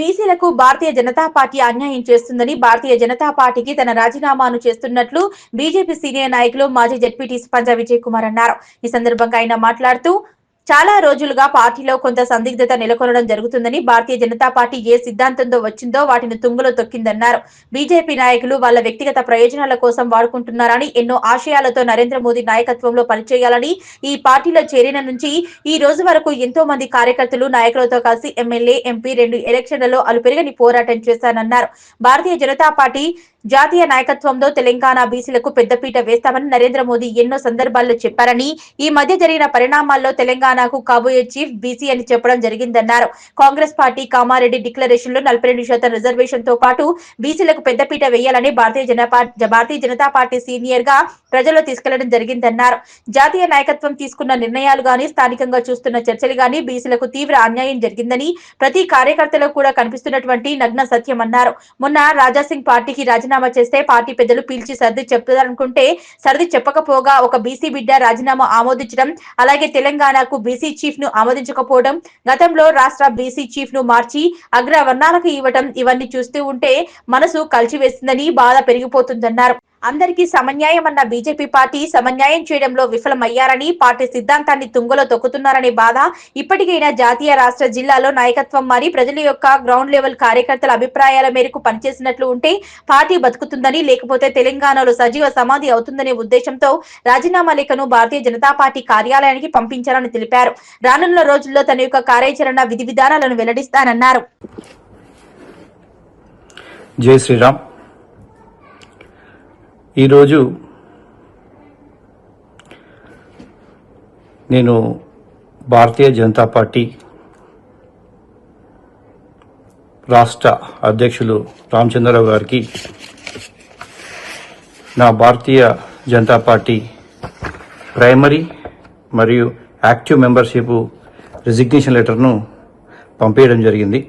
బీసీలకు భారతీయ జనతా పార్టీ అన్యాయం చేస్తుందని భారతీయ జనతా పార్టీకి తన రాజీనామాను చేస్తున్నట్లు బీజేపీ సీనియర్ నాయకులు మాజీ జెడ్పీటీసీ పంజా విజయ్ కుమార్ అన్నారు. ఈ సందర్భంగా ఆయన మాట్లాడుతూ చాలా రోజులుగా పార్టీలో కొంత సందిగ్ధత నెలకొనడం జరుగుతుందని, భారతీయ జనతా పార్టీ ఏ సిద్ధాంతంతో వచ్చిందో వాటిని తుంగలో తొక్కిందన్నారు. బీజేపీ నాయకులు వాళ్ళ వ్యక్తిగత ప్రయోజనాల కోసం వాడుకుంటున్నారని, ఎన్నో ఆశయాలతో నరేంద్ర మోదీ నాయకత్వంలో పనిచేయాలని ఈ పార్టీలో చేరిన నుంచి ఈ రోజు వరకు ఎంతో మంది కార్యకర్తలు నాయకులతో కలిసి ఎమ్మెల్యే, ఎంపీ 2 ఎలక్షన్లలో అలుపెరగని పోరాటం చేశానన్నారు. భారతీయ జనతా పార్టీ జాతీయ నాయకత్వంలో తెలంగాణ బీసీలకు పెద్దపీట వేస్తామని నరేంద్ర మోదీ ఎన్నో సందర్భాల్లో చెప్పారని, ఈ మధ్య జరిగిన పరిణామాల్లో తెలంగాణకు కాబోయే చీఫ్ బీసీ అని చెప్పడం జరిగిందన్నారు. కాంగ్రెస్ పార్టీ కామారెడ్డి డిక్లరేషన్ లో 42% రిజర్వేషన్ తో పాటు బీసీలకు పెద్దపీట వేయాలని భారతీయ జనతా పార్టీ సీనియర్ గా ప్రజల్లో తీసుకెళ్లడం జరిగిందన్నారు. జాతీయ నాయకత్వం తీసుకున్న నిర్ణయాలు గాని, స్థానికంగా చూస్తున్న చర్చలు గాని బీసీలకు తీవ్ర అన్యాయం జరిగిందని ప్రతి కార్యకర్తలో కూడా కనిపిస్తున్నటువంటి నగ్న సత్యమన్నారు. మొన్న రాజాసింగ్ పార్టీకి రాజీనామా చేస్తే పార్టీ పెద్దలు పీల్చి సర్ది చెప్తారనుకుంటే సర్ది చెప్పకపోగా ఒక బీసీ బిడ్డ రాజీనామా ఆమోదించడం, అలాగే తెలంగాణకు బీసీ చీఫ్ ను ఆమోదించకపోవడం, గతంలో రాష్ట్ర బీసీ చీఫ్ ను మార్చి అగ్రవర్ణాలకు ఇవ్వడం, ఇవన్నీ చూస్తూ ఉంటే మనసు కలిచివేస్తుందని బాధ పెరిగిపోతుందన్నారు. అందరికీ సమన్యాయం అన్న బీజేపీ పార్టీ సమన్యాయం చేయడంలో విఫలమయ్యారని, పార్టీ సిద్ధాంతాన్ని తుంగలో తొక్కుతున్నారనే బాధ ఇప్పటికైనా జాతీయ, రాష్ట్ర, జిల్లాలో నాయకత్వం మారి ప్రజల యొక్క గ్రౌండ్ లెవెల్ కార్యకర్తల అభిప్రాయాల మేరకు పనిచేసినట్లు ఉంటే పార్టీ బతుకుతుందని, లేకపోతే తెలంగాణలో సజీవ సమాధి అవుతుందనే ఉద్దేశంతో రాజీనామా లేఖను భారతీయ జనతా పార్టీ కార్యాలయానికి పంపించారని తెలిపారు. రానున్న రోజుల్లో తన యొక్క కార్యాచరణ విధి విధానాలను వెల్లడిస్తానన్నారు. జై శ్రీరామ్. ఈరోజు నేను భారతీయ జనతా పార్టీ రాష్ట్ర అధ్యక్షులు రామచంద్రరావు గారికి నా భారతీయ జనతా పార్టీ ప్రైమరీ మరియు యాక్టివ్ మెంబర్షిప్ రిజిగ్నేషన్ లెటర్ను పంపించడం జరిగింది.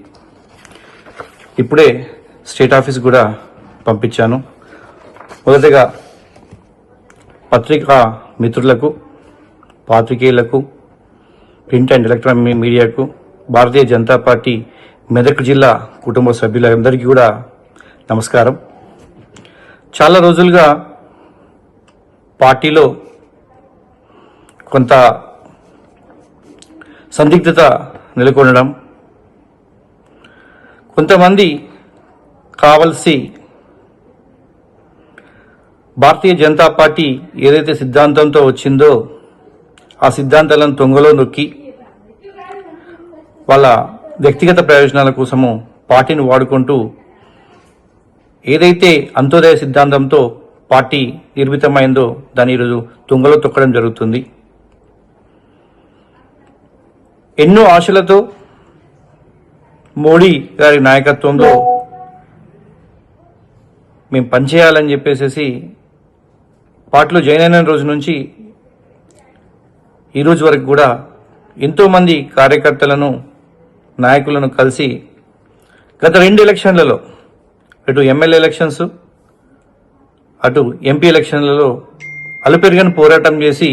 ఇప్పుడే స్టేట్ ఆఫీస్ కూడా పంపించాను. మొదటగా పత్రికా మిత్రులకు, పాత్రికేయులకు, ప్రింట్ అండ్ ఎలక్ట్రానిక్ మీడియాకు, భారతీయ జనతా పార్టీ మెదక్ జిల్లా కుటుంబ సభ్యులందరికీ కూడా నమస్కారం. చాలా రోజులుగా పార్టీలో కొంత సందిగ్ధత నెలకొనడం, కొంతమంది కావలసి భారతీయ జనతా పార్టీ ఏదైతే సిద్ధాంతంతో వచ్చిందో ఆ సిద్ధాంతాలను తొంగలో నొక్కి వాళ్ళ వ్యక్తిగత ప్రయోజనాల కోసము పార్టీని వాడుకుంటూ ఏదైతే అంత్యోదయ సిద్ధాంతంతో పార్టీ నిర్మితమైందో దాన్ని ఈరోజు తుంగలో తొక్కడం జరుగుతుంది. ఎన్నో ఆశలతో మోడీ గారి నాయకత్వంలో మేము పనిచేయాలని చెప్పేసి పార్టీలో జాయిన్ అయిన రోజు నుంచి ఈ రోజు వరకు కూడా ఎంతోమంది కార్యకర్తలను, నాయకులను కలిసి గత 2 ఎలక్షన్లలో, అటు ఎమ్మెల్యే ఎలక్షన్స్, అటు ఎంపీ ఎలక్షన్లలో అలుపెరగని పోరాటం చేసి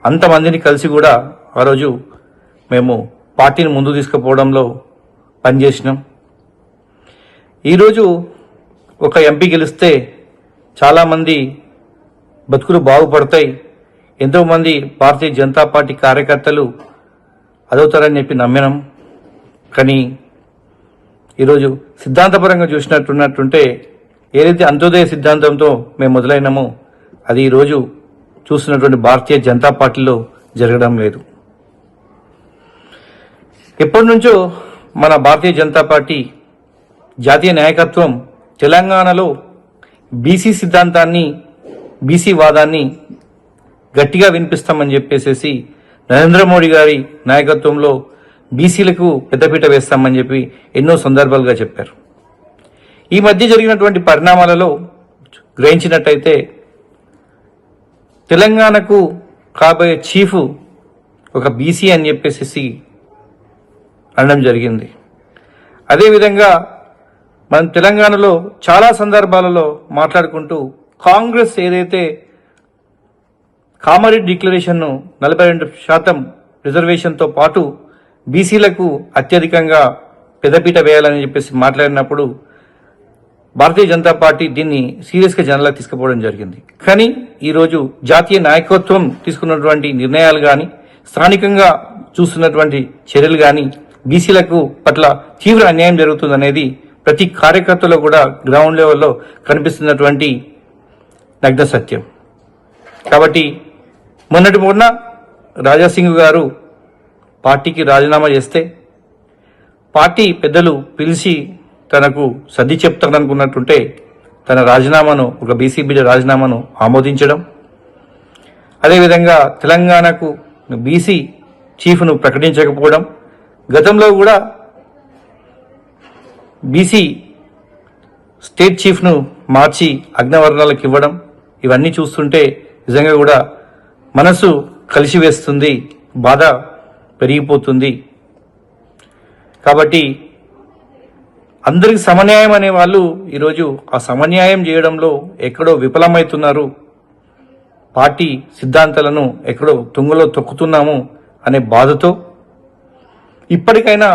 అంతమందిని కలిసి కూడా ఆ రోజు మేము పార్టీని ముందు తీసుకుపోవడంలో పనిచేసినాం. ఈరోజు ఒక ఎంపీ గెలిస్తే చాలామంది బతుకులు బాగుపడతాయి, ఎంతోమంది భారతీయ జనతా పార్టీ కార్యకర్తలు అదవుతారని చెప్పి నమ్మినాం. కానీ ఈరోజు సిద్ధాంతపరంగా చూసినట్టుంటే ఏదైతే అంత్యోదయ సిద్ధాంతంతో మేము మొదలైనామో అది ఈరోజు చూస్తున్నటువంటి భారతీయ జనతా పార్టీలో జరగడం లేదు. ఎప్పటి నుంచో మన భారతీయ జనతా పార్టీ జాతీయ నాయకత్వం తెలంగాణలో బీసీ సిద్ధాంతాన్ని, బీసీ వాదాన్ని గట్టిగా వినిపిస్తామని చెప్పేసి నరేంద్ర మోడీ గారి నాయకత్వంలో బీసీలకు పెద్దపీట వేస్తామని చెప్పి ఎన్నో సందర్భాలుగా చెప్పారు. ఈ మధ్య జరిగినటువంటి పరిణామాలలో గ్రహించినట్టయితే తెలంగాణకు కాబోయే చీఫ్ ఒక బీసీ అని చెప్పేసి అనడం జరిగింది. అదేవిధంగా మనం తెలంగాణలో చాలా సందర్భాలలో మాట్లాడుకుంటూ కాంగ్రెస్ ఏదైతే కామారెడ్డి డిక్లరేషన్ను 42% రిజర్వేషన్తో పాటు బీసీలకు అత్యధికంగా పెద్దపీట వేయాలని చెప్పేసి మాట్లాడినప్పుడు భారతీయ జనతా పార్టీ దీన్ని సీరియస్గా జనాలకు తీసుకుపోవడం జరిగింది. కానీ ఈరోజు జాతీయ నాయకత్వం తీసుకున్నటువంటి నిర్ణయాలు కానీ, స్థానికంగా చూస్తున్నటువంటి చర్యలు కానీ బీసీలకు పట్ల తీవ్ర అన్యాయం జరుగుతుందనేది ప్రతి కార్యకర్తలో కూడా గ్రౌండ్ లెవెల్లో కనిపిస్తున్నటువంటి నగ్న సత్యం. కాబట్టి మొన్న రాజాసింగ్ గారు పార్టీకి రాజీనామా చేస్తే పార్టీ పెద్దలు పిలిచి తనకు సర్ది చెప్తారనుకున్నట్టుంటే తన రాజీనామాను, ఒక బీసీ బిడ్డ రాజీనామాను ఆమోదించడం, అదేవిధంగా తెలంగాణకు బీసీ చీఫ్ను ప్రకటించకపోవడం, గతంలో కూడా బీసీ స్టేట్ చీఫ్ను మార్చి అగ్రవర్ణాలకు ఇవ్వడం, ఇవన్నీ చూస్తుంటే నిజంగా కూడా మనసు కలిసివేస్తుంది, బాధ పెరిగిపోతుంది. కాబట్టి అందరికి సమన్యాయం అనే వాళ్ళు ఈరోజు ఆ సమన్యాయం చేయడంలో ఎక్కడో విఫలమవుతున్నారు, పార్టీ సిద్ధాంతాలను ఎక్కడో తుంగలో తొక్కుతున్నాము అనే బాధతో ఇప్పటికైనా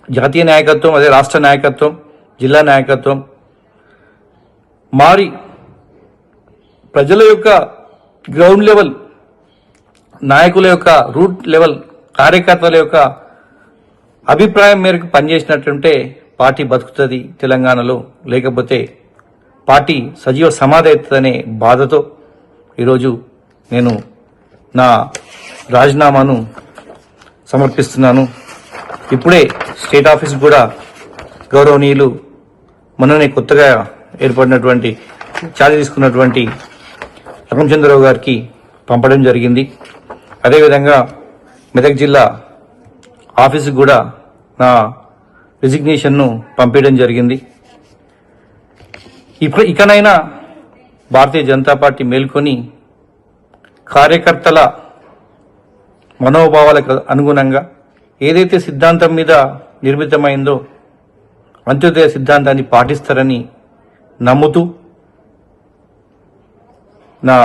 జాతీయ నాయకత్వం, అదే రాష్ట్ర నాయకత్వం, జిల్లా నాయకత్వం మారి ప్రజల యొక్క గ్రౌండ్ లెవెల్ నాయకుల యొక్క రూట్ లెవెల్ కార్యకర్తల యొక్క అభిప్రాయం మేరకు పనిచేసినట్టుంటే పార్టీ బతుకుతుంది తెలంగాణలో, లేకపోతే పార్టీ సజీవ సమాధి అవుతుందనే బాధతో ఈరోజు నేను నా రాజీనామాను సమర్పిస్తున్నాను. ఇప్పుడే స్టేట్ ఆఫీస్ కూడా గౌరవనీయులు మొన్ననే కొత్తగా ఏర్పడినటువంటి ఛార్జ్ తీసుకున్నటువంటి రామచంద్రరావు గారికి పంపడం జరిగింది. అదేవిధంగా మెదక్ జిల్లా ఆఫీసుకు కూడా నా రిజిగ్నేషన్ను పంపించడం జరిగింది. ఇకనైనా భారతీయ జనతా పార్టీ మేల్కొని కార్యకర్తల మనోభావాలకు అనుగుణంగా ఏదైతే సిద్ధాంతం మీద నిర్మితమైందో అంత్యోదయ సిద్ధాంతాన్ని పాటిస్తారని నమ్ముతూ నా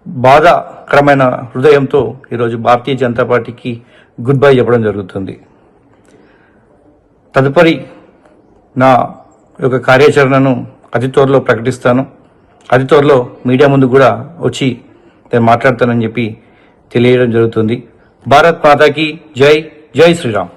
బాధాకరమైన హృదయంతో ఈరోజు భారతీయ జనతా పార్టీకి గుడ్ బై చెప్పడం జరుగుతుంది. తదుపరి నా యొక్క కార్యాచరణను అతి త్వరలో ప్రకటిస్తాను. అతి త్వరలో మీడియా ముందు కూడా వచ్చి నేను మాట్లాడతానని చెప్పి తెలియడం జరుగుతుంది. భారత్ మాతాకి జై, జై శ్రీరామ్.